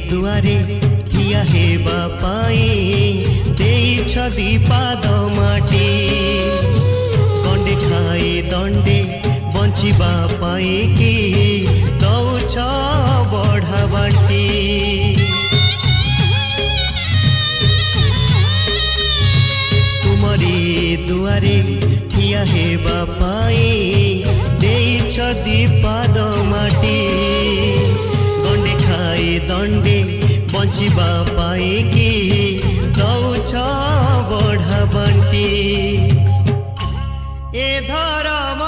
दुआरे ठिया हेबा पाई देइछ दीपाद माटी गंडे खाए दंडे बंचिबा पाई कि दौछ बढ़ा बाटी तुमरी दुआरे ठिया हेबा पाई देइछ दीपाद माटी गंडे खाए दंडे बंचिबा पाई कि दौछ बढ़ा बाटी ए धर्म